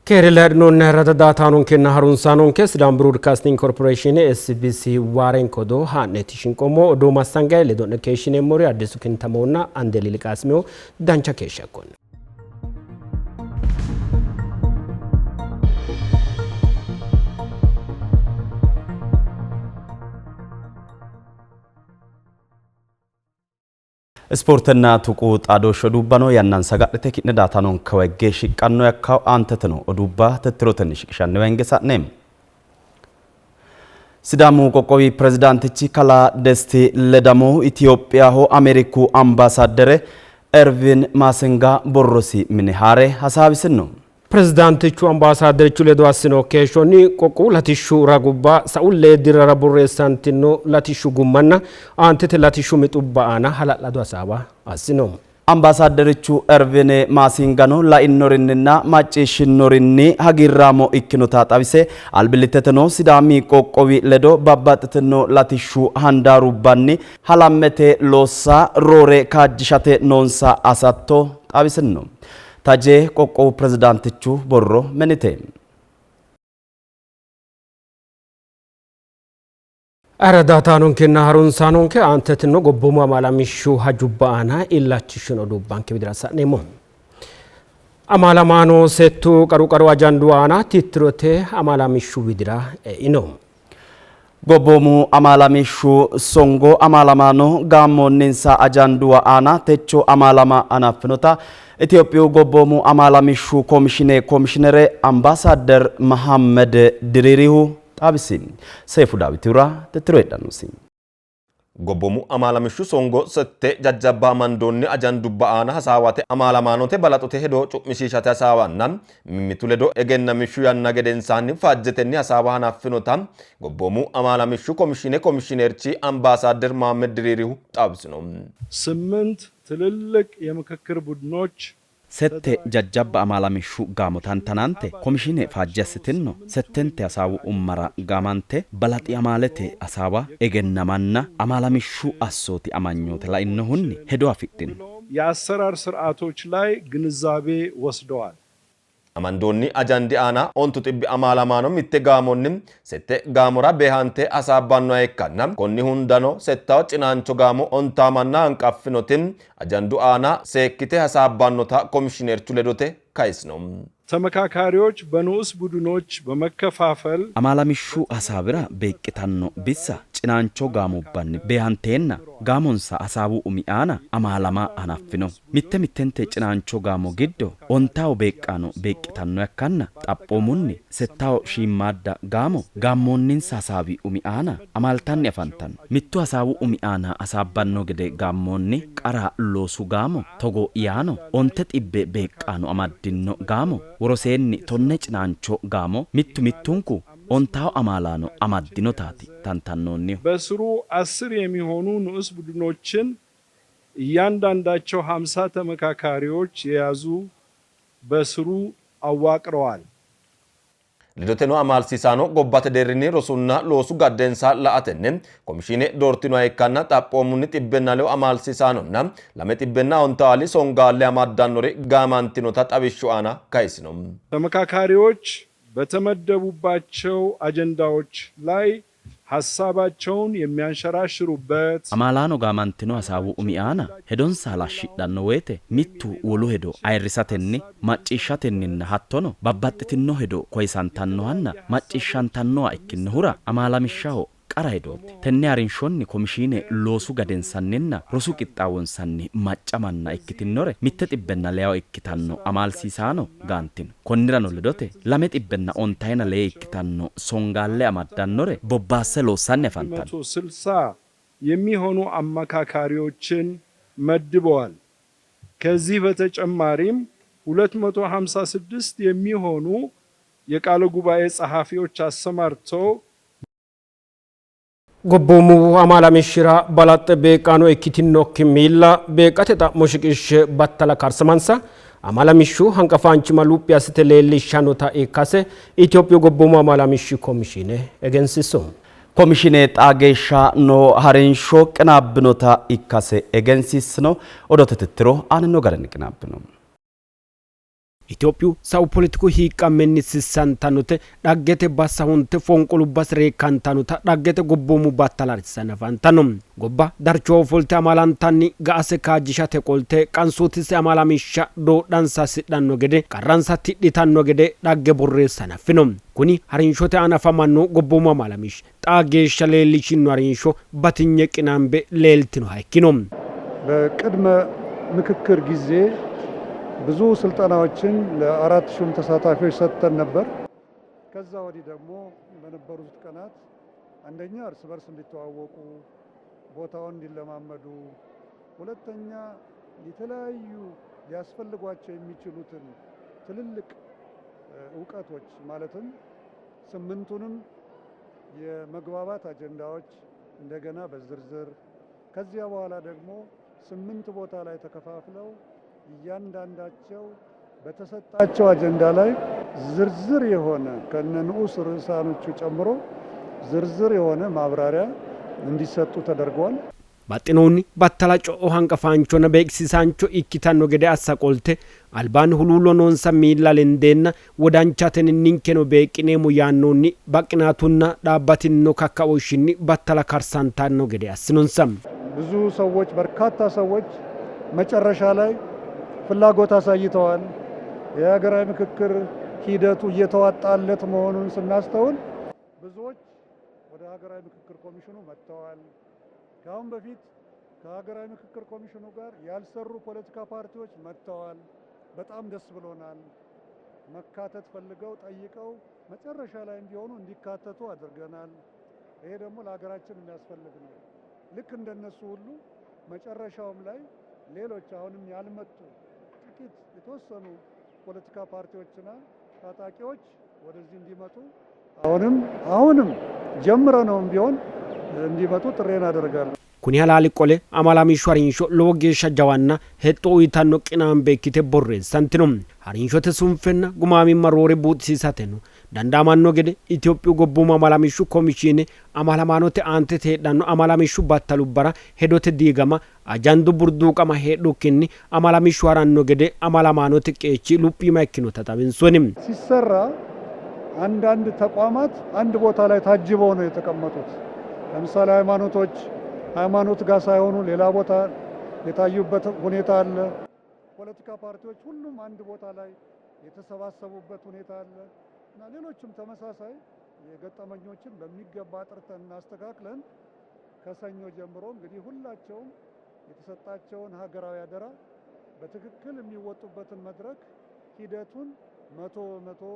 Kerala non rada data non che naharun sanon ke Sudan Broadcasting Corporation SBC waren kodo ha netishin komo do masanga le don keshine mori adesu kintamona andeli kasmeo dancha kesha kon Sportena tuqut ado shodubano yannan sagadete kitne data non kawege shiqanno yakkaw antetno odubba tetroten shiqshanne wengesatnem Sidamu qoqqowi presidentichi kala desti ledamo Ethiopia ho Ameriku ambassadore Ervin Masenga borrosi minihare hasabisinno Presidentichu ambassador chuledo asino keshoni qoqqu latishu ragubba saulle dirara borresantino latishu gummanna antete latishu mitubbaana halalado asaba asino Ambassadorichu Ervin Masingano la innorinna maccishinnorinni hagirramo ikkinota xawise albiliteteno sidami qoqqowi ledo babbaxitino latishu handarubbanni halammete lossa roore kaajjishate noonsa asatto xawisinno Taje qoqqowu presidentichu borro menite Aradata non che naharun sanon ke antetno gobbuma malamishu hajubbaana illachishino dubbanke bidrasa nemo Amalamano settu qaru ajanduana titrote amalamishu bidra ino Gobbomu amalamishu songo amalamano gammonninsa ajanduwa ana techo amalama anaffinota Ethiopia gobbomu amalamishu komishinere ambassador Mohammed Diririhu tabisin Sefu Dawitura tetroedanusi Gobbomu amalamishu songo sette jajjabba mandonni ajandubba'ana hasawate amalamanote balatote hedo cu'mishishate hasawanna mimituledo egennamishu yanna gedensanni fajjetenni hasawa hanaffinota gobbomu amalamishu komishinerchi ambassador Mohammed Diririhu ጣብስኖ ስምንት ትልልቅ የምክክር ቡድኖች Sette jajjabba amalamishu gamotan tanante komishine fajjasitinno settente asawu ummara gamante balati amalete asawa egennamanna amalamishu assoti amanyote la innohunni hedo afittin የአሰራር ስርዓቶች ላይ ግንዛቤ ወስደዋል Amandonni ajandi ana ontu tibbi amalamano mitte gaamonni sette gaamora behante asabbanno ekkanna konni hundano settaw cinancho gaamo ontamanna hanqaffinotin ajandu ana sekkite hasabbannota komishinerchu ledote kaisno ተመካካሪዎች በንዑስ ቡድኖች በመከፋፈል አማላሚሹ አሳብራ በቅታኖ ቢሳ ጭናንቾ ጋሞባን በያንቴና ጋሞንሳ አሳቡ ኡሚአና አማላማ አናፍኖ ሚተንቴ ጭናንቾ ጋሞ ግዶ ኦንታው በቃኖ በቅታኖ ያካና ጣጶሙኒ ሰታው ሺማዳ ጋሞኒንሳ አሳቢ ኡሚአና አማልታን ያፋንታን ሚቱ አሳቡ ኡሚአና አሳባኖ ገደ ጋሞኒ ቀራ ሎሱ ጋሞ ቶጎ ያኖ ኦንተ ጢቤ በቃኖ አማድኖ ጋሞ Worosenni tonne cinancho gamo mittunku ontaw amalano amaddinotati tantannonni በስሩ 10 የሚሆኑ ንዑስ ቡድኖችን እያንዳንዳቸው 50 ተመካካሪዎች የያዙ በስሩ አዋቅረዋል Lidoteno amalsisano gobbate derini rosunna loosu gaddensa la'atenne komishine dortino ekkanna xaphoomunni xibbenalew amalsisanonna lame xibbenna ontali songalle amaddannori gaamantinota xawishshu ana kaisino ተመካካሪዎች በተመደቡባቸው አጀንዳዎች ላይ ሐሳባቸውን የሚያንሸራሽሩበት አማላኖ ጋማንቲኖ አሳቡ ኡሚአና ሄዶን ሳላሽዳኖ ወቴ ሚቱ ወሉ ሄዶ አይርሳተኒ ማጪሻተኒና ሀቶኖ ባባጥቲኖ ሄዶ ኮይሳንታኖና ማጪሻንታኖ አይኪነ ሁራ አማላሚሻው ቀራይዶት ተኒያሪንሾኒ ኮሚሽኔ ሎሱ ጋደንሳንና ሮሱ ቂጣወንሳኒ ማጫማና እክቲኖረ ሚተጥበና ለያው እክታኖ አማልሲሳኖ ጋንቲን ኮንራኖ ለዶቴ ለመጥበና ኦንታይና ለእክታኖ ሶንጋለ አማዳኖረ ቦባሰ ሎሳን ያፋንታን 160 የሚሆኑ አማካካሪዎችን መድበዋል ከዚህ በተጨማሪም 256 የሚሆኑ የቃለ ጉባኤ ጸሐፊዎች አሰማርተው Gobbomu amalamishira balatte beqano ekitino kimilla beqate tamoshikishe battala karsamansa amalamishu hanqafanchi malupya siteleli shanota ekase Ethiopia gobbomu amalamishu komishine egensiso komishine xaageesha no harinsho qinabbinota ikkase egensisno odotetetiro anino garan qinabbino Itoophiyu sa'u politiku hiiqqammenni sissantanute dhaggete bassa hunte fonqolubbas reekkantanuta dhaggete gobboomu battalaarsisan afantanno gobba darchoo folte amalantanni ga'ase kaajjishate qolte qansuutise amalamishsha doodhansa sidhanno gede qarransa tidhitanno gede dhagge borreessan affino kuni harinshote anafamanno gobboomu amalamish xaa geeshsha leellishinno harinsho batinye qinaambe leeltino hayikkino በቅድመ ምክክር ጊዜ ብዙ ስልጠናዎችን ለአራት ሹም ተሳታፊዎች ሰጥተን ነበር። ከዛ ወዲህ ደግሞ በነበሩት ቀናት አንደኛ እርስ በርስ እንዲተዋወቁ ቦታውን እንዲለማመዱ፣ ሁለተኛ የተለያዩ ሊያስፈልጓቸው የሚችሉትን ትልልቅ ዕውቀቶች ማለትም ስምንቱንም የመግባባት አጀንዳዎች እንደገና በዝርዝር ከዚያ በኋላ ደግሞ 8 ቦታ ላይ ተከፋፍለው እያንዳንዳቸው በተሰጣቸው አጀንዳ ላይ ዝርዝር የሆነ ከነንዑስ ርዕሳኖቹ ጨምሮ ዝርዝር የሆነ ማብራሪያ እንዲሰጡ ተደርጓል። ባጥኖኒ ባታላጮ ሃንቀፋንቾና በኤክሲሳንቾ ኢኪታኖ ገደ አሳቆልቴ አልባን ሁሉሎ ኖንሳ ሚላልንዴና ወዳንቻተን ኒንኬኖ በቂኔ ሙያኖኒ ባቅናቱና ዳባቲኖ ካካዎሽኒ ባታላ ካርሳንታኖ ገደ አስኖንሳም ብዙ ሰዎች በርካታ ሰዎች መጨረሻ ላይ ፍላጎት አሳይተዋል። የሀገራዊ ምክክር ሂደቱ እየተዋጣለት መሆኑን ስናስተውል ብዙዎች ወደ ሀገራዊ ምክክር ኮሚሽኑ መጥተዋል። ካሁን በፊት ከሀገራዊ ምክክር ኮሚሽኑ ጋር ያልሰሩ ፖለቲካ ፓርቲዎች መጥተዋል። በጣም ደስ ብሎናል። መካተት ፈልገው ጠይቀው መጨረሻ ላይ እንዲሆኑ እንዲካተቱ አድርገናል። ይሄ ደግሞ ለሀገራችን የሚያስፈልግ ነው። ልክ እንደነሱ ሁሉ መጨረሻውም ላይ ሌሎች አሁንም ያልመጡ ጥቂት የተወሰኑ ፖለቲካ ፓርቲዎችና ታጣቂዎች ወደዚህ እንዲመጡ አሁንም ጀምረነውም ቢሆን እንዲመጡ ጥሬን አደርጋለሁ። ኩኒ ሀላሊ ቆሌ አማላሚሹ ሀሪንሾ ለወጌሻ ጃዋና ሄጦ ዊታኖ ቂናን ቤኪቴ ቦሬሳንቲኖ ሀሪንሾተ ሱንፌና ጉማሚ መሮሬ ቡጥሲሳቴኑ ዳንዳማኖ ገደ ኢትዮጵዩ ጎቡማ አማላሚሹ ኮሚሽን አማላማኖቴ አንተ ተሄዳኖ አማላሚሹ ባታሉበራ ሄዶተ ዲገማ አጃንዱ ቡርዱቀማ ሄዱክኒ አማላሚሹ ሀራኖ ገደ አማላማኖቴ ቄቺ ሉጲ ማይኪኖ ተጣብንሶኒም ሲሰራ አንዳንድ ተቋማት አንድ ቦታ ላይ ታጅበው ነው የተቀመጡት። ለምሳሌ ሃይማኖት ጋር ሳይሆኑ ሌላ ቦታ የታዩበት ሁኔታ አለ። ፖለቲካ ፓርቲዎች ሁሉም አንድ ቦታ ላይ የተሰባሰቡበት ሁኔታ አለ እና ሌሎችም ተመሳሳይ የገጠመኞችን በሚገባ አጥርተን እናስተካክለን ከሰኞ ጀምሮ እንግዲህ ሁላቸውም የተሰጣቸውን ሀገራዊ አደራ በትክክል የሚወጡበትን መድረክ ሂደቱን 100%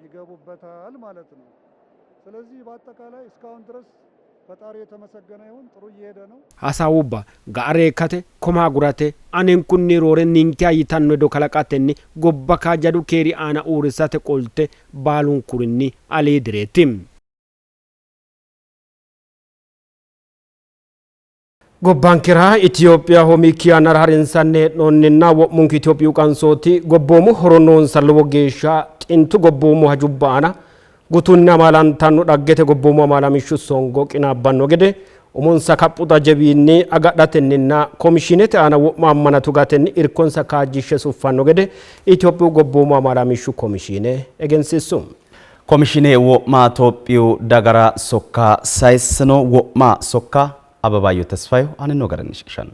ይገቡበታል ማለት ነው። ስለዚህ በአጠቃላይ እስካሁን ድረስ ፈጣሪ የተመሰገነ ይሁን ጥሩ እየሄደ ነው። ሀሳቡባ ጋሬ ከተ ኮማ ጉራቴ አኔን ኩኒ ሮሬ ኒንኪያ ይታን ዶ ከለቃተኒ ጎባ ካጃዱ ኬሪ አና ኡርሳተ ቆልቴ ባሉን ኩርኒ አሌ ድሬቲም ጎባንኪራ ኢትዮጵያ ሆሚኪያ ነራሪንሳኔ ኖንና ወሙንክ ኢትዮጵዩ ቃንሶቲ ጎቦሙ ሆሮኖን ሰልወጌሻ ጢንቱ ጎቦሙ ሀጁባና ጉቱና ማላንታኑ ዳገተ ጎቦሙ ማላሚሹ ሶንጎ ቂናባኖ ገደ ኡሙንሳ ካፑታ ጀቢኒ አጋዳተንና ኮሚሽኔት አና ወማማናቱ ጋተን ኢርኮንሳ ካጂሸ ሱፋኖ ገደ ኢትዮጵዩ ጎቦሙ ማላሚሹ ኮሚሽኔ ኤገንሲሱም ኮሚሽኔ ወማ ኢትዮጵዩ ዳጋራ ሶካ ሳይስኖ ወማ ሶካ አበባዩ ተስፋዩ አንኖ ገረንሽ ሻኖ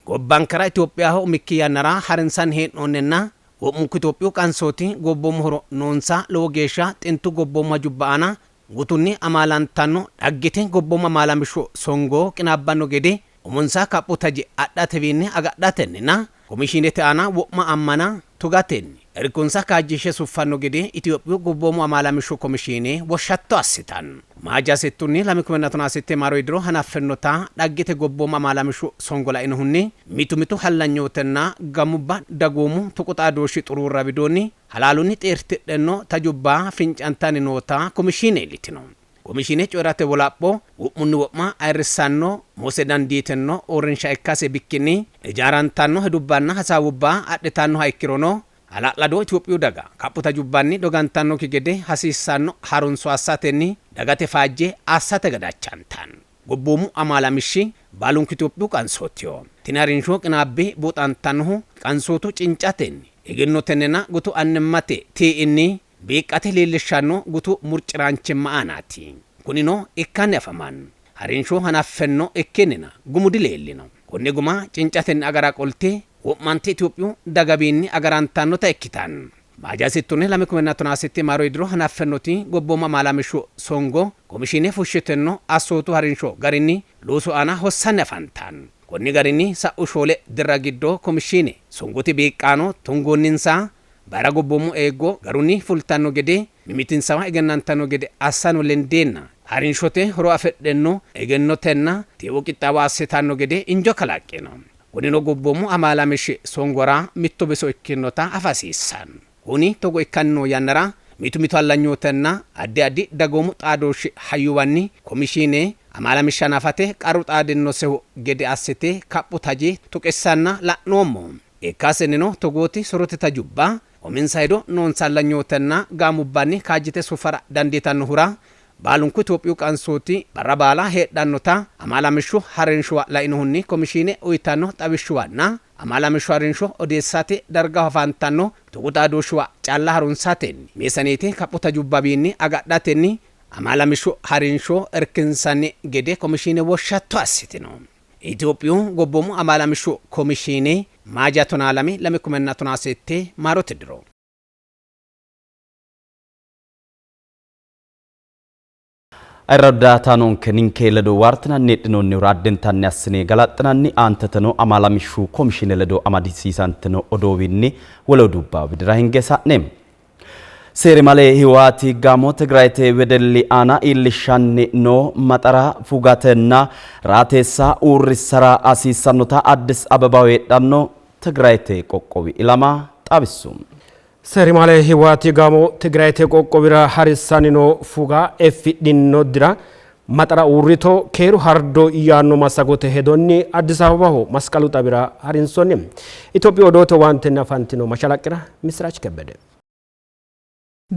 ጎባንከራ ኢትዮጵያ ሆ ሚኪያ ነራ ሀረንሳን ሄኖንና ወሙንኩ ኢትዮጵዩ ቃንሶቲ ጎቦሙ ሆሮ ኖንሳ ለወጌሻ ጢንቱ ጎቦሙ ጁባአና ጉቱኒ አማላንታኖ ዳግቴ ጎቦሙ አማላምሾ ሶንጎ ቅናባኖ ገዴ ኡሙንሳ ካፑታጂ አዳተቢኒ አጋዳተንና ኮሚሽኔት አና ወማ አማና ቱጋቴን እርኩንሳ ካጂሸ ሱፋኖ ገዴ ኢትዮጵዩ ጎቦሙ አማላምሾ ኮሚሽኔ ወሻቶ አሲታን ማጃሴቱኒ ለምክመናቱና ሲቴ ማሮ ይድሮ ሀናፈኖታ ዳግቴ ጎቦሙ አማላምሾ ሶንጎላ ኢነሁኒ ሚቱ ሐላኞተና ጋሙባ ዳጎሙ ተቆጣዶሽ ጥሩራ ቢዶኒ ሐላሉኒ ጤርትደኖ ተጁባ ፍንጫንታኒ ኖታ ኮሚሽኔ ሊትኖ ኮሚሽኔ ጮራተ ወላጶ ወሙኒ ወማ አይርሳኖ ሞሰዳን ዲተኖ ኦረንሻ ኤካሴ ቢኪኒ እጃራንታኖ ህዱባና ሐሳቡባ አድታኖ ሃይክሮኖ አላላዶ ኢትዮጵዩ ዳጋ ካፑታ ጁባኒ ዶጋንታኖ ኪገዴ ሐሲሳኖ ሐሩንሶ አሳተኒ ዳጋቴ ፋጄ አሳተ ገዳቻንታን gobbomu amalamishi balunk Itoophiyu qansootiyo tinarinsho qinaabbe boxantanhu qansootu cincaten egennotenena gutu annemmate ti inni beeqate leellishshanno gutu murciraanchimma aanaati kunino ikkanne afaman harinsho hanaffenno ekkenina gumudi leellino konne guma cincaten agara qolte wo'mante Itoophiyu dagabiinni agarantannota ekkitan Maajasittune lame kumennatonasitti maro idro hanaffennoti gobboma malamishu songo komishine fushshitenno assootu harinsho garinni loosu aana hossanne afantan konni garinni sa'u shoole dirra giddo komishine songoti beeqqaano tungoonninsa bara gobbomu eeggo garunni fultanno gede mimitinsawa egennantanno gede assano lendeenna harinshote horo afedhenno egennotenna teewo qixxaawa assitanno gede injo kalaqqino kunino gobbomu amalamishi songora mitto beso ikkinnota afasiissan kuni togo ikkanno yannara mitu allanyootenna addi dagoomu xaadoshi hayyuwanni komishine amalamisha nafate qaru xaadinno sehu gede assite kaphu taji tuqessanna la'noommo ekkaasenino togooti sorote tajubba ominsa hedo noonsa allanyootenna gaamubbanni kaajjite sufara dandiitanno hura baalunku Itoophiyu qansooti barra baala heedhannota amalamishu harinshuwa lainohunni komishine uyitanno xawishshuwanna amalamishu harinsho odeessate darga hafantanno tuqu xaadooshshuwa calla harunsaten meesaneeti kaphu tajubbabiinni agadhatenni amalamishu harinsho irkinsanni gede komishine woshshatto assitino Itoophiyu gobbomu amalamishu komishine maaja 2017 maarote diro Ayraddaatanon keninke ledo wartana nedinonni raddentanni assine galaxxinanni aantatano amalamishu komishine ledo amadisiisantino odowinni wolo dubba bidira hingesa'nem seeri malee hiwaati gaamo Tigraayte wedelli aana illishanni no maxara fugatenna raateessa uurrissara asiissannota Addis Ababa weedhanno Tigraayte qoqqowi ilama xabissum Serimale hiwati gamo Tigraayte qoqqowira harissanino fuga effidhinno dira maxara uurrito keeru hardo iyaanno masagote hedonni Addis Ababaho masqalu xabira harinsonni Itoophiyu odoote waantenna fantino mashalaqira misraach kebbede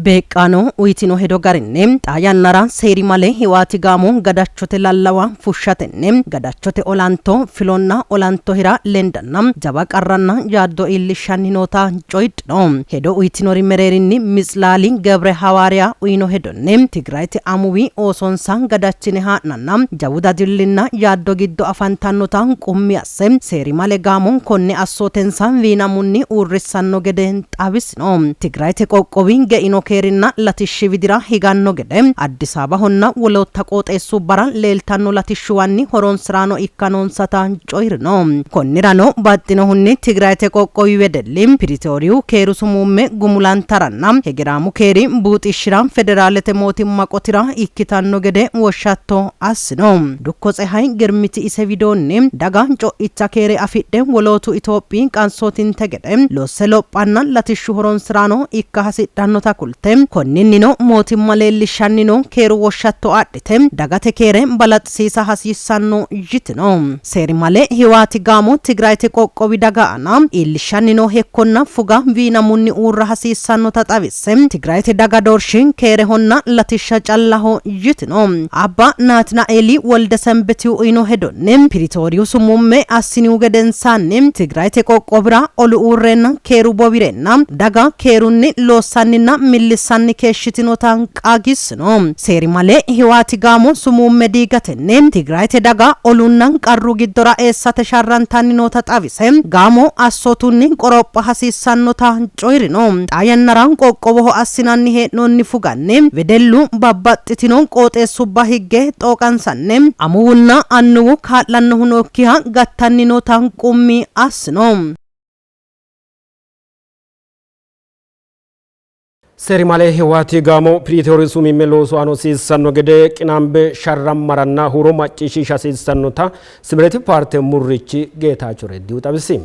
Beeqqaano uyitino hedo garinne xaayannara seeri malee hiwaati gaamo gadachote lallawa fushshatenne gadachote olanto filonna olanto hira lendanna jaba qarranna yaaddo illishanninota coydhino hedo uyitinori mereerinni mislaali Gebre Hawaariya uyino hedonne Tigraayte amuwi oosonsa gadachine haa'nanna jawuda dillinna yaaddo giddo afantannota qummi asse seeri malee gaamo konne assootensa wiinamunni uurrissanno gede xabisino Tigraayte qoqqowi ge'ino keerinna latishshi vidira higanno gede Addis Ababahonna woloota qooxeessu bara leeltanno latishshuwanni horonsiraano ikkanonsata coyrino konnirano baxxinohunni Tigraayte qoqqowi wedelli Piritoriyu keeru sumuumme gumulantaranna hegiraamu keeri buuxishshira federaalete mootimma qotira ikkitanno gede woshshatto assino dukko tsehay girmiti ise widoonni daga co'icha keere afidhe wolootu Itoophiyi qansootinte gede losse lophanna latishshu horonsiraano ikka hasidhannota konninnino mootimma leellishannino keeru woshshatto adhite dagate keere balaxsiisa hasiissanno yitino seeri malee hiwaati gaamo Tigraayte qoqqowi dagaana illishannino hekkonna fuga wiinamunni uurra hasiissannota xawisse Tigraayte daga doorshin keerehonna latishsha callaho yitino abba Naatinaa'eeli wolde sembetiyu uyino hedonne Piritoriyu sumuumme assiniu gedensaanni Tigraayte qoqqowira olu uurrenna keeru bowirenna daga keerunni loossanninna millissanni keeshshitinotaan qaagisino seeri malee hiwaati gaamo sumuumme diigatenne Tigraayte daga olunnan qarru giddora eessate sharrantanninota xawise gaamo assootunni qoropha hasiissannota coyrino xaayannaraan qoqqowoho assinanni hee'noonni fuganne wedellu babbaxxitino qooxeessubba higge xooqansanne amuwunna annuwu kaa'lannohu nookkiha gattanninotaan qummi assino Serimale hiwati gamo Piritoriyu sumimme loosu aano siissanno gede qinaambe sharrammaranna huro macciishshiisha siissannota Sibireti paarte murrichi Geetaacho Reddiyu xabisi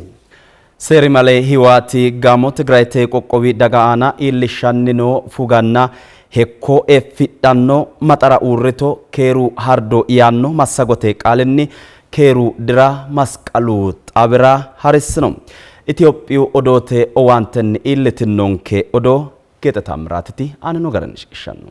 seeri malee hiwaati gaamo Tigraayte qoqqowi daga aana illishannino fuganna hekkoo effidhanno maxara uurrito keeru hardo iyaanno massagote qaalinni keeru dira masqalu xabira harissino Itoophiyu odoote owaantenni illitinnonke odoo Geeta Taamiraatiti aanino garan shiqishanno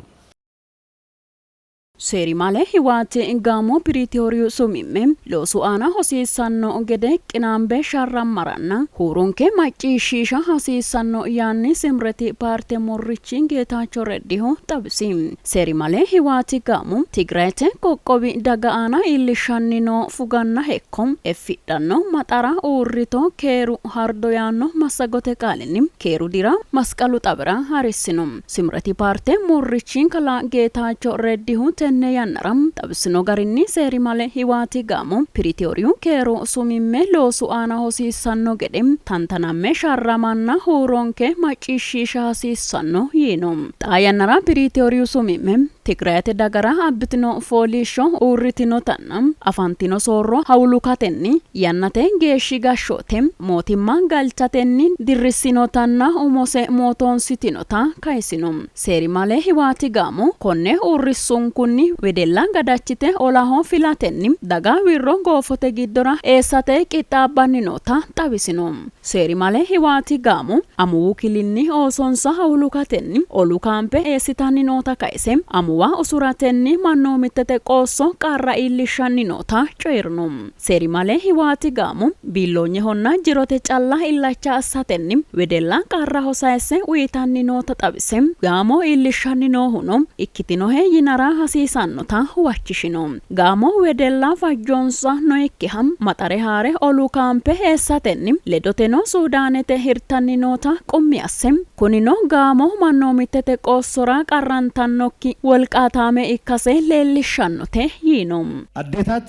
seeri malee hiwaate gaamo piriitooriyuu sumimme loosu aana hosiisannoo gede qinaambee sharran maranna huurunkee macciishshiisha hasiisannoo yaanni simreti paarte morrichi geetaachoo reddihu xabsi seeri malee hiwaati gaamo tigraayete qoqqowi daga aana iillishannino fuganna hekkom effidhanno maxara uurrito keeru hardo yaanno massagote qaalinni keeru dira masqalu xabira harissino simreti paarte morrichi kala geetaachoo reddihu tenne yannaram xabsino garinni seeri malee hiwaati gaamo piriitooriyuu keeru sumimme loosu aana hosiissanno gede tantanamme sharramanna huuronke macciishshiisha hasiissanno yiino xaa yannara piriitooriyuu sumimme tigraayete dagara abbitino fooliishsho uurritino tanna afantino soorro hawlukatenni yannate geeshshi gashshoote mootimma galchatenni dirrissinotanna umose mootoonsitinota kaysino seeri malee hiwaati gaamo konne uurrissunkunni wedella gadachite olaho filatenni daga wirro goofote giddora eessate qixxaabbanni noota xawisino seeri malee hiwaati gaamo amuwu kilinni oosonsa hawlukatenni olukaampe eessitanni noota kayse amuwa usuratenni mannoomittete qoosso qarra iillishshanni noota coyirno seeri malee hiwaati gaamo biilloonyehonna jirote calla illacha assatenni wedella qarra hosayisse uyitanni noota xawise gaamo iillishshanni noohuno ikkitinohe yinara hasiisannota huwachishino gaamo wedella fajjoonsa noyikkiha maxare haare olukaampe eessatenni ledoteno suudaanete hirtanni noota qummi asse kunino gaamo mannoomittete qoossora qarrantannokki wolqaataame ikkase leellishshannote yiino አዴታት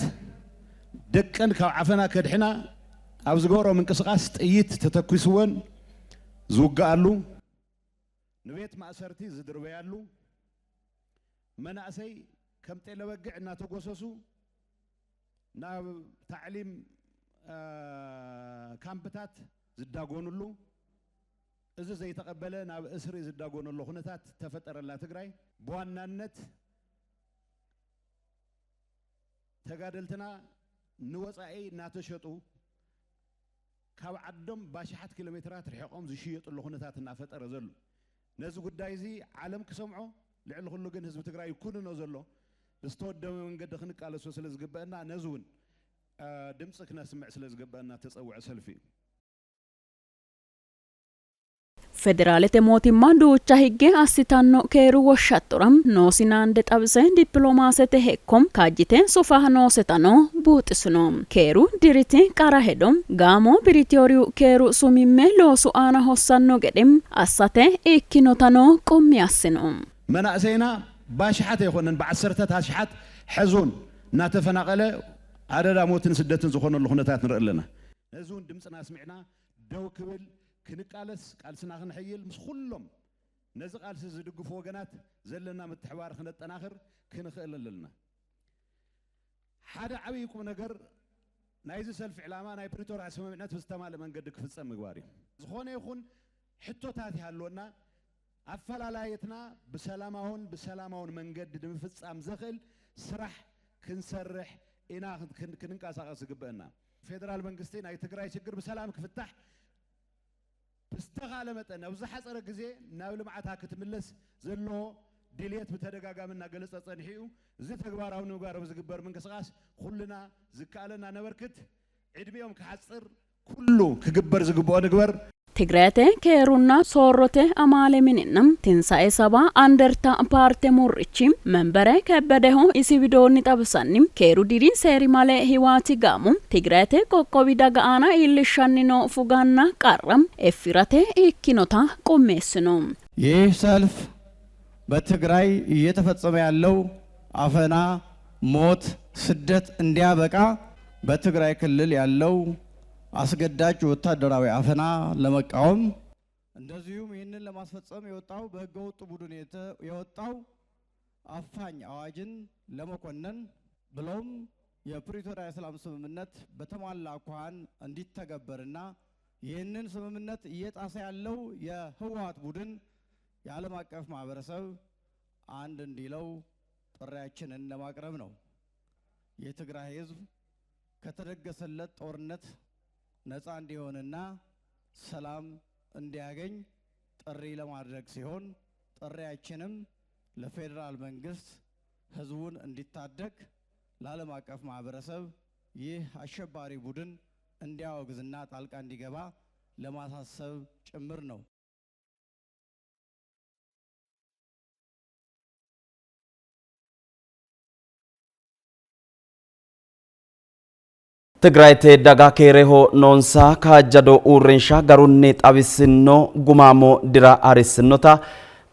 ደቀን ካብ ዓፈና ከድሕና ኣብ ዝገበሮ ምንቅስቃስ ጥይት ተተኩስወን ዝውግኣሉ ንቤት ማእሰርቲ ዝድርበያሉ መናእሰይ ከም ጤለ በግዕ እናተጎሰሱ ናብ ታዕሊም ካምፕታት ዝዳጎንሉ እዚ ዘይተቀበለ ናብ እስሪ ዝዳጎንሉ ኩነታት ተፈጠረላ ትግራይ በዋናነት ተጋደልትና ንወፃኢ እናተሸጡ ካብ ዓዶም ባሽሓት ኪሎሜትራት ርሕቆም ዝሽየጡሉ ኩነታት እናፈጠረ ዘሎ ነዚ ጉዳይ እዚ ዓለም ክሰምዖ ልዕሊ ኩሉ ግን ህዝቢ ትግራይ ይኩንኖ ዘሎ ብዝተወደበ መንገዲ ክንቃለሶ ስለ ዝግበአና ነዚ እውን ድምፂ ክነስምዕ ስለ ዝግበአና ተፀውዐ ሰልፊ እዩ federaalete mootimmaa duucha higge assitanno keeru woshshattoram noosinaande xabise dippiloomaasete hekkom kaajjiteen sufaha noosetano buuxisino keeru diriti qara hedo gaamo piriitooriyuu keeru sumimme loosu aana hossanno gedhe assate ikkinotano qummi assino መናእሰይና ባሽሓት ኣይኮነን ብዓሰርተታት ሽሓት ሕዙን እናተፈናቀለ ኣደዳ ሞትን ስደትን ዝኾነሉ ኩነታት ንርኢ ኣለና ነዚ እውን ድምፅና ስሚዕና ደው ክብል ክንቃለስ ቃልስና ክንሕይል ምስ ኩሎም ነዚ ቃልሲ ዝድግፉ ወገናት ዘለና ምትሕባር ክነጠናኽር ክንኽእል ኣለና ሓደ ዓብይ ቁም ነገር ናይዚ ሰልፊ ዕላማ ናይ ፕሪቶሪያ ስምምዕነት ብዝተማለ መንገዲ ክፍፀም ምግባር እዩ ዝኾነ ይኹን ሕቶታት ይሃለወና ኣፈላላየትና ብሰላማውን መንገዲ ንምፍፃም ዘኽእል ስራሕ ክንሰርሕ ኢና ክንንቀሳቀስ ዝግበአና ፌደራል መንግስቲ ናይ ትግራይ ችግር ብሰላም ክፍታሕ استغال متن أو زحصر جزء ناول معتها كتملس زلوا دليت بتدقاق منا جلسة صنحيو زي تجبار أو نجار وزجبر من قصاص كلنا زكالنا نوركت عدميهم كحصر كله كجبر زجبوا نجبر Tigraate keerunna soorrote amaale mininam tinsaa'e saba anderta paarte murrichi membere kebbedeho isi widoonni xabsanni keeru diriin seeri malee hiwaati gaamu Tigraate qoqqowi daga aana iillishannino fuganna qarram effirate ikkinota qummeessino ይህ ሰልፍ በትግራይ እየተፈጸመ ያለው አፈና ሞት ስደት እንዲያበቃ በትግራይ ክልል ያለው አስገዳጅ ወታደራዊ አፈና ለመቃወም እንደዚሁም ይህንን ለማስፈጸም የወጣው በህገወጥ ቡድን የወጣው አፋኝ አዋጅን ለመኮነን ብሎም የፕሪቶሪያ የሰላም ስምምነት በተሟላ አኳኋን እንዲተገበርና ይህንን ስምምነት እየጣሰ ያለው የህወሓት ቡድን የዓለም አቀፍ ማህበረሰብ አንድ እንዲለው ጥሪያችንን ለማቅረብ ነው። የትግራይ ህዝብ ከተደገሰለት ጦርነት ነፃ እንዲሆንና ሰላም እንዲያገኝ ጥሪ ለማድረግ ሲሆን ጥሪያችንም ለፌደራል መንግስት ህዝቡን እንዲታደግ ለዓለም አቀፍ ማህበረሰብ ይህ አሸባሪ ቡድን እንዲያወግዝና ጣልቃ እንዲገባ ለማሳሰብ ጭምር ነው። ትግራይቴ ዳጋ ኬሬሆ ኖንሳ ካጀዶ ኡርንሻ ጋሩኔ ጣቢስኖ ጉማሞ ድራ አሪስኖታ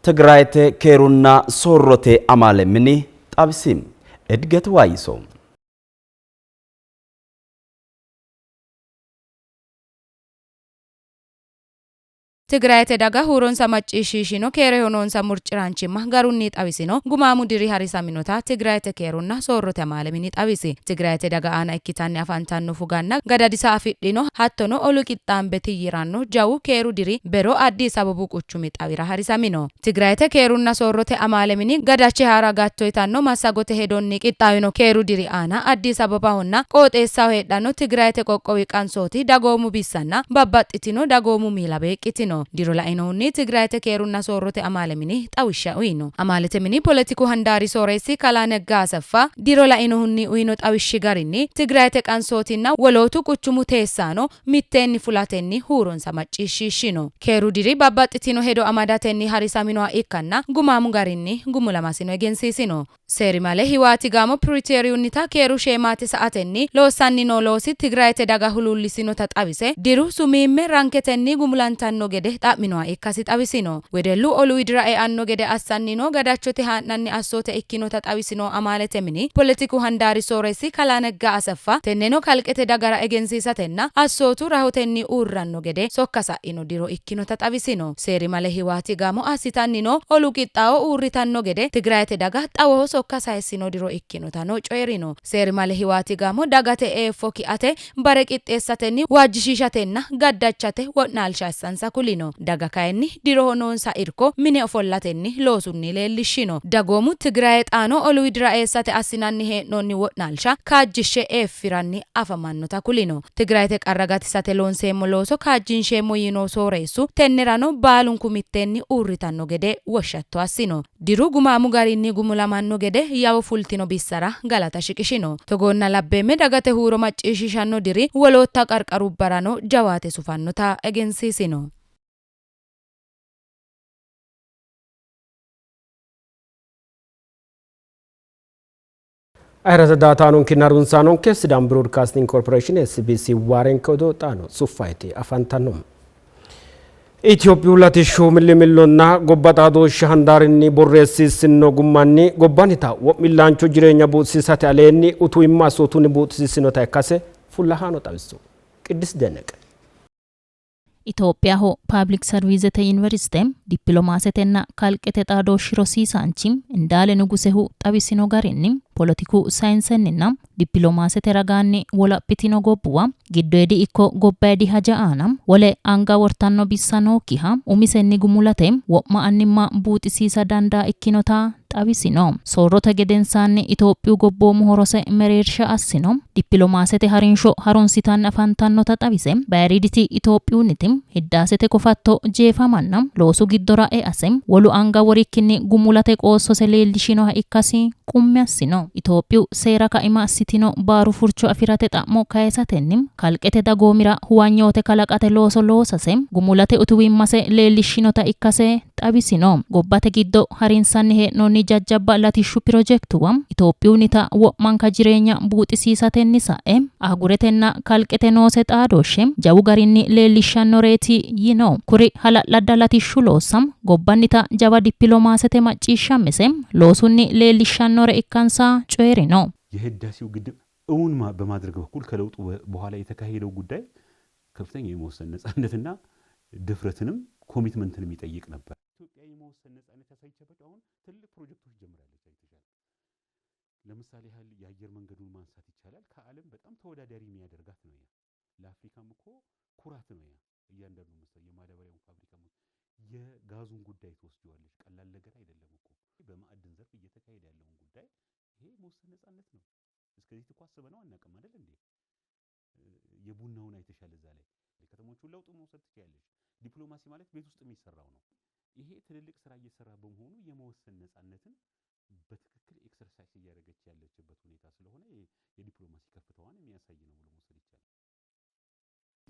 ትግራይቴ ኬሩና ሶሮቴ አማለ ምኒ ጣቢሲም እድገት ዋይሶ ትግራይ ተዳጋ ሁሮን ሰማጪሺሺኖ ኬሬ ሆኖን ሰሙርጭራንቺማ ጋሩኒ ጣቢሲኖ ጉማሙ ድሪ ሀሪሳ ሚኖታ ትግራይ ተኬሩና ሶሮተ ማለሚኒ ጣቢሲ ትግራይ ተዳጋ አና እኪታን አፋንታን ፉጋና ገዳዲሳ አፊዲኖ ሀቶኖ ኦሉ ቂጣን በትይራኖ ጃው ኬሩ ድሪ በሮ አዲስ አበቡ ቁቹሚ ጣቢራ ሀሪሳ ሚኖ ትግራይ ተኬሩና ሶሮተ አማለሚኒ ገዳቼ ሃራ ጋቶ ይታኖ ማሳጎተ ሄዶኒ ቂጣዊኖ ኬሩ ድሪ አና አዲስ አበባውና ቆጤሳው ሄዳኖ ትግራይ ተቆቆዊ ቃንሶቲ ዳጎሙ ቢሳና ባባጥቲኖ ዳጎሙ ሚላበ ቂቲኖ ዲሮ ላይኖኒ ትግራይ ተኬሩና ሶሮቴ አማለሚኒ ጣውሻ ኡይኖ አማለተ ሚኒ ፖለቲኩ ሀንዳሪ ሶሬሲ ካላነጋ አሰፋ ዲሮ ላይኖኒ ኡይኖ ጣውሽ ጋሪኒ ትግራይ ተቃንሶቲና ወሎቱ ቁቹሙ ቴሳኖ ሚቴኒ ፉላቴኒ ሁሮን ሰማጪሺሺኖ ኬሩ ዲሪ ባባጥቲኖ ሄዶ አማዳቴኒ ሀሪሳሚኖ ኢካና ጉማሙ ጋሪኒ ጉሙላማሲኖ ኤጌንሲሲኖ ሴሪ ማለ ህዋቲ ጋሞ ፕሪቴሪዩኒታ ኬሩ ሼማቴ ሰዓቴኒ ለወሳኒኖ ለወሲ ትግራይ ተዳጋ ሁሉሊሲኖ ተጣቢሴ ዲሩ ሱሚሜ ራንኬቴኒ ጉሙላንታኖ ገደ ጣሚኖ ኤካሲ ጣቢሲኖ ወደሉ ኦሉ ይድራኤ አኖ ገደ አሳኒኖ ገዳቾቴ ሃናኒ አሶቴ ኤኪኖ ተጣቢሲኖ አማለተ ሚኒ ፖለቲኩ ሀንዳሪ ሶሬሲ ካላነጋ አሰፋ ተነኖ ካልቀቴ ዳጋራ ኤጌንሲሳቴና አሶቱ ራሆቴኒ ኡራኖ ገደ ሶካሳኢኖ ዲሮ ኤኪኖ ተጣቢሲኖ ሴሪ ማለ ህዋቲ ጋሞ አሲታኒኖ ኦሉ ቂጣኦ ኡሪታኖ ገደ ትግራይ ተዳጋ ጣዎ ሶካሳይሲኖ ዲሮ ኤኪኖ ታኖ ጮይሪኖ ሴሪ ማለ ህዋቲ ጋሞ ዳጋቴ ኤፎኪ አቴ ባረቂጤሳቴኒ ዋጅሺሻቴና ጋዳቻቴ ወናልሻሳንሳ ኩሊኖ daga kayinni diro honoonsa irko mine ofollatenni loosunni leellishino dagoomu tigraay xaano olu widra eessate assinanni hee'noonni wo'naalsha kaajjishshe eeffiranni afamannota kulino tigraayte qarragatisate loonseemmo looso kaajjinsheemmo yinoo sooreessu tennerano baalunku mitteenni uurritanno gede woshshatto assino diru gumaamu garinni gumulamanno gede yawo fultino bissara galata shiqishino togoonna labbeemme dagate huuro macciishshishanno diri wolootta qarqarubbarano jawaate sufannota egensiisino ayra daataanun kinarunsanon kesidam broadcasting corporation SBC waren kodo taano sufayti afantanum ኢትዮጵያ ለተሾ ሚሊሚሎና ጎባጣዶ ሻንዳርኒ ቦሬሲስኖ ጉማኒ ጎባኒታ ወሚላንቾ ጅሬኛ ቡሲሳት አለኒ ኡቱ ይማሶቱን ቡሲስኖ ታካሰ ፉላሃኖ ጣብሱ ቅድስ ደነቀ ኢትዮጵያ ሆ ፓብሊክ ሰርቪስ ተ ዩኒቨርሲቲም ዲፕሎማሰተና ካልቀተ ጣዶ ሽሮሲሳንቺም እንዳለ ንጉሴሁ ጣቢሲኖ ጋሪኒም ፖለቲኩ ሳይንስንና ዲፕሎማሰተ ረጋኒ ወላፒቲኖ ጎቡዋ ጊዶዲ ኢኮ ጎባዲ ሀጃአናም ወለ አንጋ ወርታኖ ቢሳኖ ኪሃ ኡሚሰኒ ጉሙላቴም ወማ አንማ ቡጢሲሳ ዳንዳ ኢኪኖታ ጣቢሲኖ ሶሮተ ገደንሳኒ ኢትዮጵያ ጎቦ ሞሆሮሰ መሬርሻ አሲኖ ዲፕሎማሰተ ሀሪንሾ ሀሮንሲታን አፋንታኖ ተጣቢሴም ባሪዲቲ ኢትዮጵያኒቲም ሂዳሰተ ኮፋቶ ጄፋማናም ሎሱ ጊዶራ አሰም ወሉ አንጋ ወሪኪኒ ጉሙላቴ ቆሶ ሰሌልሽኖ ኢካሲ ቁሚያሲኖ ኢትዮጵያ ሴራ ካኢማ ሲቲኖ ባሩ ፉርቾ አፊራቴ ጣሞ ካይሳተንም ካልቀቴ ዳጎሚራ ሁዋኞቴ ካላቃቴ ሎሶ ሎሰሰም ጉሙላቴ ኡቱዊማሴ ሌልሽኖታ ኢካሴ ጣቢሲኖ ጎባቴ ጊዶ ሀሪንሳኒ ሄኖኒ ጃጃባ ላቲሹ ፕሮጀክቱዋም ኢትዮጵያኒታ ወማንካ ጅሬኛ ቡጢሲሳቴኒሳኤ አጉሬቴና ካልቀቴ ኖሴ ጣዶሽም ጃው ጋሪኒ ሌልሻኖ ሬቲ ይኖ ኩሪ ሀላላዳ ላቲሹ ሎሳም ጎባኒታ ጃባ ዲፕሎማሰቴ ማጪሻምሴም ሎሱኒ ሌልሻኖ ሬኢካንሳ ጮሪ ነው የህዳሴው ግድብ እውን በማድረግ በኩል ከለውጡ በኋላ የተካሄደው ጉዳይ ከፍተኛ የመወሰን ነጻነትና ድፍረትንም ኮሚትመንትንም ይጠይቅ ነበር። ኢትዮጵያ የመወሰን ነጻነት ያሳየችበት አሁን ትልቅ ፕሮጀክቶች ጀምራለች አይተሻል። ለምሳሌ ያህል የአየር መንገዱን ማንሳት ይቻላል። ከዓለም በጣም ተወዳዳሪ የሚያደርጋት ነው ያ። ለአፍሪካም እኮ ኩራት ነው ያ። እያንዳንዱ መሰለ የማዳበሪያው ፋብሪካ የጋዙን ጉዳይ ተወስደዋለች። ቀላል ነገር አይደለም እኮ በማዕድን ዘርፍ እየተካሄደ ያለውን ጉዳይ ይሄ መወሰን ነጻነት ነው። እስከዚህ ተቋሰበ ነው አናቀም አይደል እንዴ? የቡናውን አይተሻል። እዛ ላይ ከተሞቹን ለውጥ መውሰድ ትችያለሽ። ዲፕሎማሲ ማለት ቤት ውስጥ የሚሰራው ነው። ይሄ ትልልቅ ስራ እየሰራ በመሆኑ የመወሰን ነጻነትን በትክክል ኤክሰርሳይዝ እያደረገች ያለችበት ሁኔታ ስለሆነ የዲፕሎማሲ ከፍታዋን የሚያሳይ ነው ብሎ መውሰድ ይቻላል።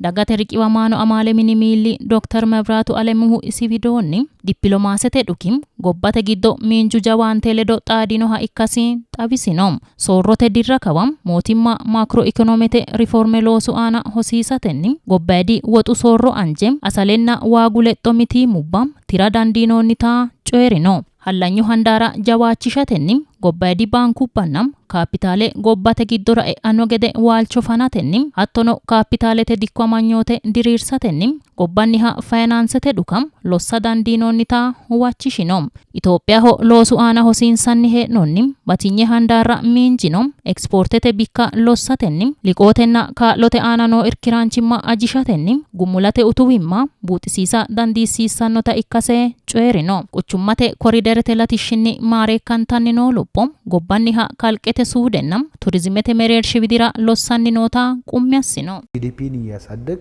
Dagate riqiwamaano amaale minimiilli Dr. Mebraatu Alemuhu isividoonni dippiloomaasete dhukim gobbate giddo miinju jawaante ledo xaadinoha ikkasiin xabisinoom soorrote dirra kawam mootimmaa maakro ikonomete riforme loosu aana hosiisatenni gobbaadii woxu soorro anjem asalenna waagulexxo mitii mubbam tira dandiinoonni taa coyerino hallanyu handaara jawaachishatenni gobbaadii baankubannam kaapitaale gobbate giddora e'anno gede waalchofanatenni hattono kaapitaalete dikko amanyoote diriirsatenni gobbanniha faayinaansete dhukam lossa dandiinoonni taa huwachishinoom Itoophiyaho loosu aana hosiinsanni hee'noonni batinye handaarra miinjinom ekspoortete bikka lossatenni liqootenna kaa'lote aana noo irkiraanchimma ajishatenni gummulate utuwimma buuxisiisa dandiisiissannota ikkasee coyerino quchummate koriderete latishshinni maareekkantanni noo lubbom gobbanniha kalqete suudennam turizimete mereershi bidira lossanni noota qummiyassino GDPን እያሳደግ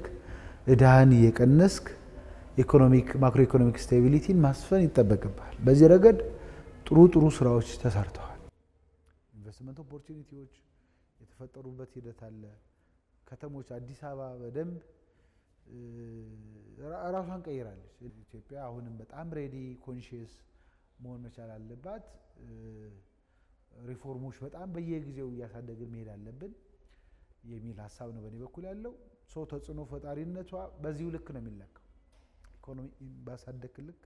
ዕዳህን እየቀነስክ ኢኮኖሚክ ማክሮ ኢኮኖሚክ ስቴቢሊቲን ማስፈን ይጠበቅብሃል። በዚህ ረገድ ጥሩ ስራዎች ተሰርተዋል። ኢንቨስትመንት ኦፖርቹኒቲዎች የተፈጠሩበት ሂደት አለ። ከተሞች አዲስ አበባ በደንብ ራሷን ቀይራለች። ኢትዮጵያ አሁንም በጣም ሬዲ ኮንሺየስ መሆን መቻል አለባት። ሪፎርሞች በጣም በየጊዜው እያሳደግን መሄድ አለብን የሚል ሐሳብ ነው በኔ በኩል ያለው። ሰው ተጽዕኖ ፈጣሪነቷ በዚሁ ልክ ነው የሚለካው። ኢኮኖሚ ባሳደግክ ልክ፣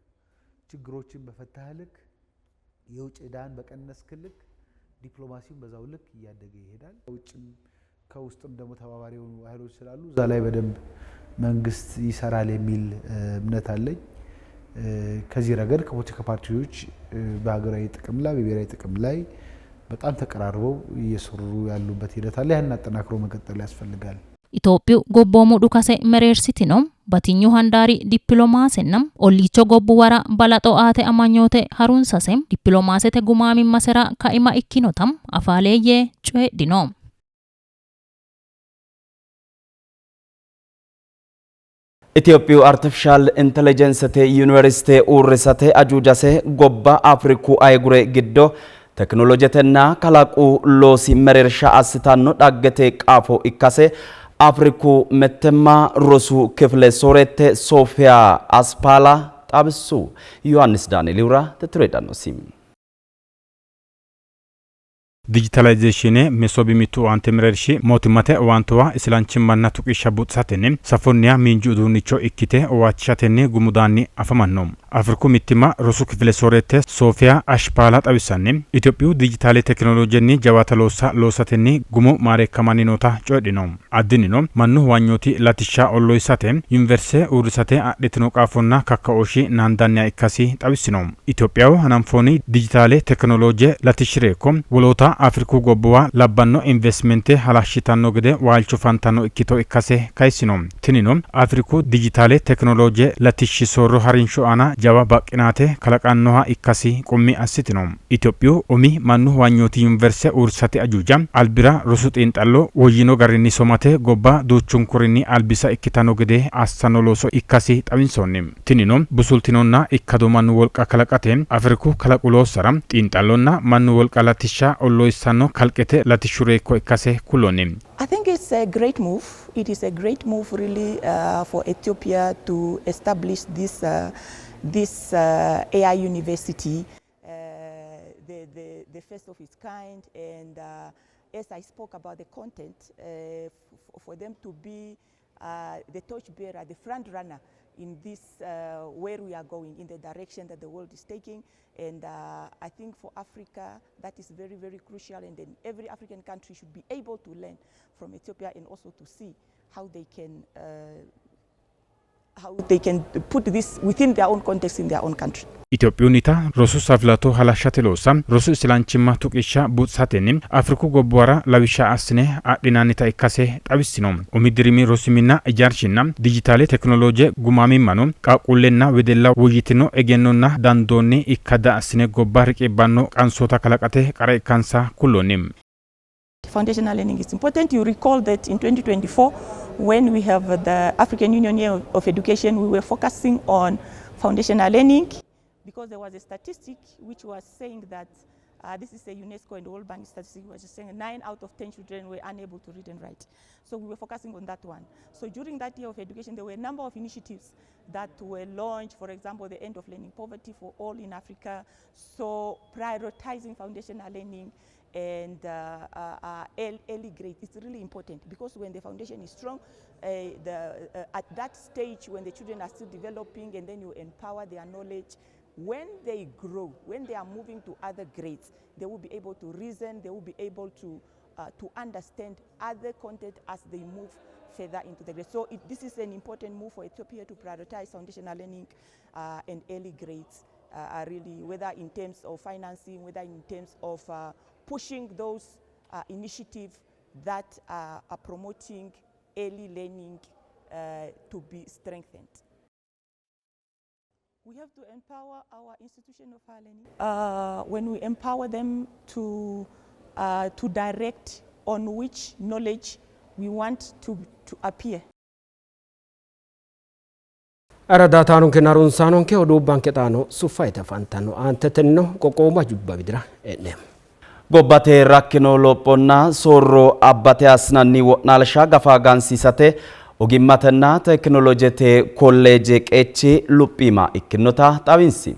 ችግሮችን በፈታህ ልክ፣ የውጭ ዕዳን በቀነስክ ልክ ዲፕሎማሲውን በዛው ልክ እያደገ ይሄዳል። ከውጭም ከውስጥም ደግሞ ተባባሪ የሆኑ ኃይሎች ስላሉ እዛ ላይ በደንብ መንግስት ይሰራል የሚል እምነት አለኝ። ከዚህ ረገድ ከፖለቲካ ፓርቲዎች በሀገራዊ ጥቅም ላይ በብሔራዊ ጥቅም ላይ በጣም ተቀራርበው እየሰሩ ያሉበት ሂደት አለ። ያን አጠናክሮ መቀጠል ያስፈልጋል። Itoophiyu gobboomu dhukase mereersitinoom batinyu handaari dippiloomaasennam ollicho gobbu wara balaxoo aate amanyoote harunsasem dippiloomaasete gumaamin masera ka'ima ikkinotam afaaleeyyee coyedhinoom. ኢትዮጵዩ አርቲፊሻል ኢንተለጀንስቴ ዩኒቨርሲቲ ኡርሰቴ አጁጃሴ ጎባ አፍሪኩ አይጉሬ ግዶ ቴክኖሎጂቴና ከላቁ ሎሲ መሬርሻ አስታኖ ዳገቴ ቃፎ ኢካሴ አፍሪኩ መተማ ሮሱ ክፍለ ሶሬቴ ሶፊያ አስፓላ ጣብሱ ዮሐንስ ዳንኤል ይውራ ተትሬዳኖሲም digitalization mesobimitu antemerershi motimate owantowa islanchimmanna tuqisha butsatenne safonniya minju udunicho ikkite owachishatenne gumudanni afamannom afriku mittima rosu kifile sorete sofia ashpala xawisanne Itoophiyu digitale teknolojenni jawata loosatenni gumu maareekkamanni noota coydhinom addinino mannu wanyoti latisha olloysate universite urisate adhitino qaafonna kakkaoshi nandanniya ikkasi xawisinom Itoophiyaho hananfoni digitale teknoloje latishireko wolota Afriku gobbuwa labbanno investmente halashshitanno gede waalchofantanno ikkito ikkase kaysinom tininom Afriku digitale teknoloje latishshi soorro harinsho ana jawa baqqinaate kalaqannoha ikkasi qummi assitinom Itoophiyu umi mannu wanyoti universite ursate ajuja albira rosu xiinxallo woyyino garinni somate gobba duuchunkurinni albisa ikkitanno gede assanno looso ikkasi xawinsonnim tininom busultinonna ikkado mannu wolqa kalaqate Afriku kalaqu loossara xiinxallonna mannu wolqa latishsha olloysanno kalqete latishshureekko ikkase kullonim I think it's a great move. It is a great move really for Ethiopia to establish this AI university, the first of its kind. And as I spoke about the content, for them to be the torchbearer, the front runner in this where we are going, in the direction that the world is taking. And I think for Africa that is very, very crucial, and then every African country should be able to learn from Ethiopia and also to see how they can put this within their own context in their own country. Itoophiyoonita rosu saflato halashate loosa rosu islanchimma tuqisha buutsatenni Afriku gobbuwara lawisha assine adhinannita ikkase xawissinom umidirimi rosimina ijaarshinna digitale teknoloje gumamimmano qaaqullenna wedella woyyitino egennonna dandoonni ikkada assine gobba riqibbanno qansota kalaqate qara ikkansa kullonim Foundational learning is important. You recall that in 2024 when we have the African Union Year of Education, we were focusing on foundational learning because there was a statistic which was saying that This is a UNESCO and World Bank statistic. We were just saying 9 out of 10 children were unable to read and write. So we were focusing on that one. So during that year of education, there were a number of initiatives that were launched. For example, the end of learning poverty for all in Africa. So prioritizing foundational learning and early grade is really important, because when the foundation is strong, at that stage when the children are still developing, and then you empower their knowledge, when they grow, when they are moving to other grades, they will be able to reason, they will be able to understand other content as they move further into the grade. So this is an important move for Ethiopia to prioritize foundational learning and early grades, really, whether in terms of financing, whether in terms of pushing those initiatives that are promoting early learning to be strengthened. We have to empower our institution of higher learning. When we empower them to direct on which knowledge we want to appear. Aradataanun ke narunsaanun ke oduu banketaano suffaite fantano antetenno qoqooma jubba bidira enne. Gobbate rakkino lophonna soorro abbate asnanni wo'naalsha gafaa gaansiisate ogimmatenna teknolojete kolleeje qeechi luphima ikkinnota xawinsi.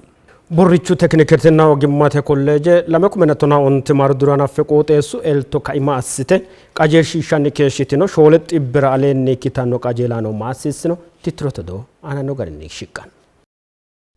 Burrichu tekniketina ogimmate kolleeje lame kumenatona onti mardurana feqooxeessu elto kaima assite qajeelshiishanni keeshitino shoole xibbira aleenni kitanno qajeelaano maassissino titrotodo anano garinni shiqqan.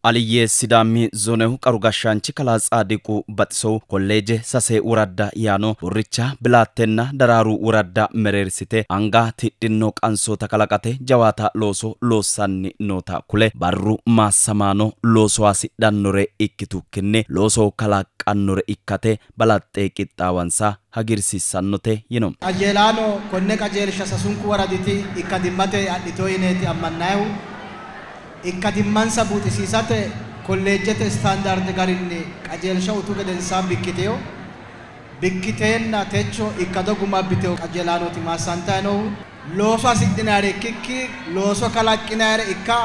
Aliyye Sidaami zonehu qarugashaanchi kalaa Tsaadiquu Baxisoo kolleeje sasee wuradda yaano burricha bilaatenna daraaru wuradda mereersite anga tidhinno qansoota kalaqate jawaata looso loossanni noota kule barru maassamaano looso asidhannore ikkitu kenne looso kalaqannore ikkate balaxxee qixxaawansa hagirsiissannote yino. Qajeelaano konne qajeelsha sasunku waraditi ikkadimmate adhitooyineeti ammannaayu ikkadimmansa buuxisiisate kolleejjete standard garinni qajeelsha utuu gedensaa bikkiteenna techo ikkado gumabbiteho qajeelaanooti maassantaanohu looso asidhinaare ikkikki looso kalaqqinaare ikka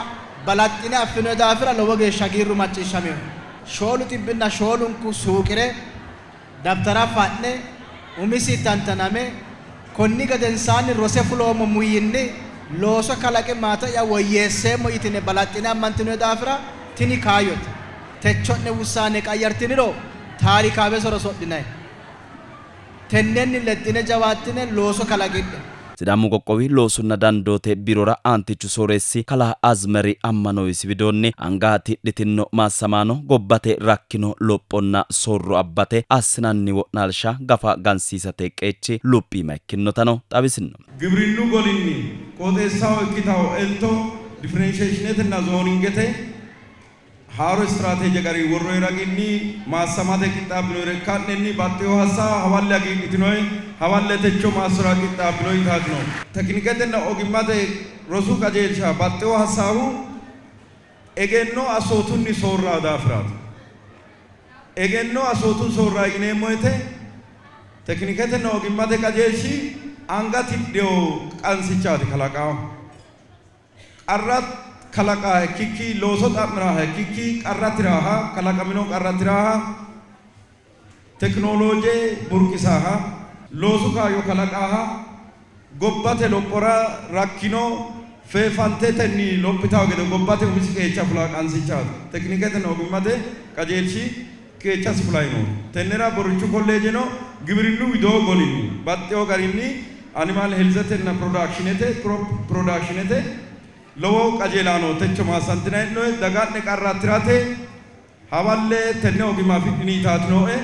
balaxxine affino daafira lowo geeshsha giirru macciishshameho shoolu xibbinna shoolunku suuqire dabtara fa'ne umisi tantaname konni gedensaanni rose fuloomo muyyinni looso kalaqe maata ya woyyeesseemmo yitine balaxxine ammantino daafira tini kaayote techo'ne wussaane qayyartiniro taarikaabe soro sodhinayi tennenni lexxine jawaattine looso kalaqidhe. Sidaamu qoqqowi loosunna dandoote birora aantichu sooressi kalaa Azmeri Ammanooyis widoonni anga tidhitinno maassamaano gobbate rakkino lophonna soorro abbate assinanni wo'naalsha gafa gansiisate qeechi luphima ikkinnotano xawisinno. Gibirinnu golinni qooxeessaho ikkitaho elto differentiationeetinna zooningete haaro istirateeje garii worroyi raginni maassamate qixxaabbinoyre ka'nenni baxxeyo hassawa hawalle hagiidhitinoyi hawalle techo maassora qixxaabbinoyi taatino tekiniketenna ogimmate rosu qajeelsha baxxeyo hassaawu egenno assootunni soorraa daafiraati. Egenno assootun soorraa yineemmo woyte tekiniketenna ogimmate qajeelshi anga tidheyo qansichaati kalaqaawo. Qarrat kalaqa kiki looso xa'miraha kiki qarratiraha kalaqamino qarratiraha teknolooje burqisaha loosu kaayo kalaqaha gobbate lophora rakkino feefantetenni lophitawo gede gobbate umisi qeecha fulaa qansichaati tekiniketen ogimmate qajeelshi qeechas fulayno tennera burrichu kolleejeno gibirinnu widoo golinni baxxeyo garinni animal healthetenna crop productionete lowo qajeelaano techo maassantinayi'noe dagaadne qarrattirate hawalle tenne ogimmaa fidhinii taatinoe.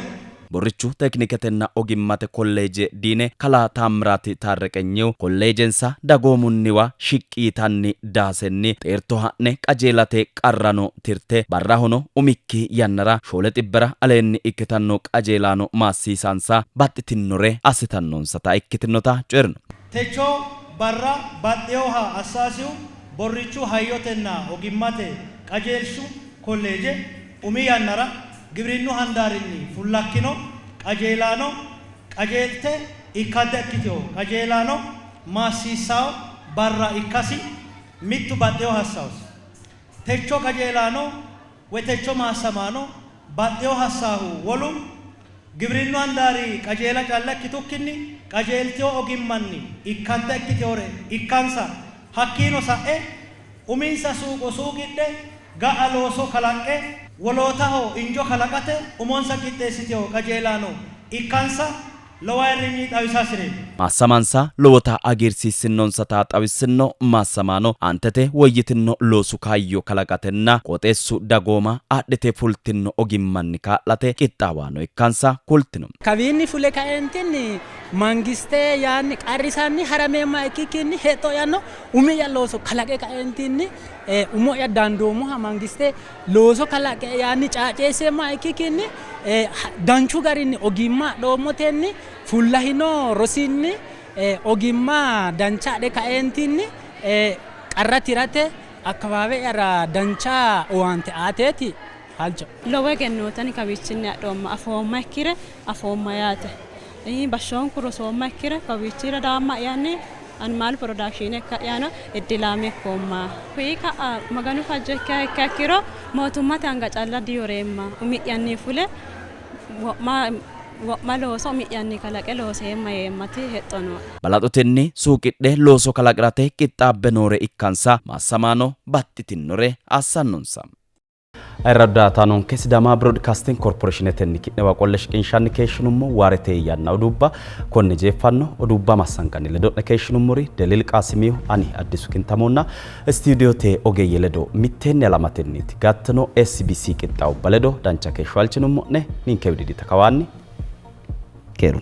Burrichu tekniketenna ogimmate kolleeje diine kalaa Taamiraati Taarreqenyew kolleejensa dagoomunniwa shiqqiitanni daasenni xeerto ha'ne qajeelate qarrano tirte barrahono umikki yannara shoole xibbira aleenni ikkitanno qajeelaano maassiisansa baxxitinore assitannonsata ikkitinota coyirno. Techo barra baxxeyoha assaasiyu borrichu hayyotenna ogimmate qajeelshu kolleeje umi yannara gibirinnu handaarinni fullakkino qajeelaano qajeelte ikkadde ikkiteyo qajeelaano maassiissawo barra ikkasi mittu baxxeyo hassawus techo qajeelaano woy techo maassamaano baxxeyo hassaahu wolu ግብርናን ዳሪ ቀጀላ ጫላክ ቱክኒ ቀጀልቲዮ ኦጊማኒ ኢካታ ኢክቲዮሬ ኢካንሳ ሀኪኖ ሳኤ ኡሚንሳ ሱቆ ሱቂደ ጋአሎሶ ከላቀ ወሎታሆ እንጆ ከላቀተ ኡሞንሳ ቂጤሲቲዮ ቀጀላኖ ኢካንሳ ለዋይሪኒ ጣዊሳስሬ ማሰማንሳ ለወታ አጊርሲስኖን ሰታ ጣዊስኖ ማሰማኖ አንተቴ ወይትኖ ሎሱ ካዮ ከላቀተና ቆጤሱ ዳጎማ አድቴ ፉልትኖ ኦጊማኒ ካላቴ ቂጣዋኖ ኢካንሳ ኩልትኖ ከቢኒ ፉለ ካንቲኒ መንግስቴ ያን ቀሪሳኒ ሐረሜማ ኢኪኪኒ ሄጦ ያኖ ኡሚ ያሎሶ ከላቀ ካንቲኒ ኡሞ ያዳንዶሙ መንግስቴ ሎሶ ከላቀ ያኒ ጫጬሴማ ኢኪኪኒ ዳንቹ ጋሪኒ ኦጊማ ዶሞቴኒ ፉላሂኖ ሮሲኒ ኦጊማ ዳንቻ ደ ካንቲኒ ቀራቲራቴ አካባቢ ያራ ዳንቻ ኦዋንቴ አቴቲ haljo lowe gennotani kawichini adoma afoma kire afoma yate bashon kuro soma kire kawichira dama yani animal production ka yana edilame koma kuika maganu fajje ka kiro motumata anga challa diorema umi yani fule malo so mi yani kala kelo se mati hetono balatotenni suuqidhe looso kalaqrate qixxaabbenore ikkansa massamano battitinore assannonsa ayradata non kesidama broadcasting corporation teniki ne waqollesh inshan keeshunummo warete yanna odubba konne jeefanno odubba massankani ledo keeshunumuri delil qasimiyu ani addisu kintamonna studio te ogeye ledo mittenne alamatenniti gatno SBC qixxaw baledo dancha keeshwalchinummo ne ninkewdidi takawanni Keru.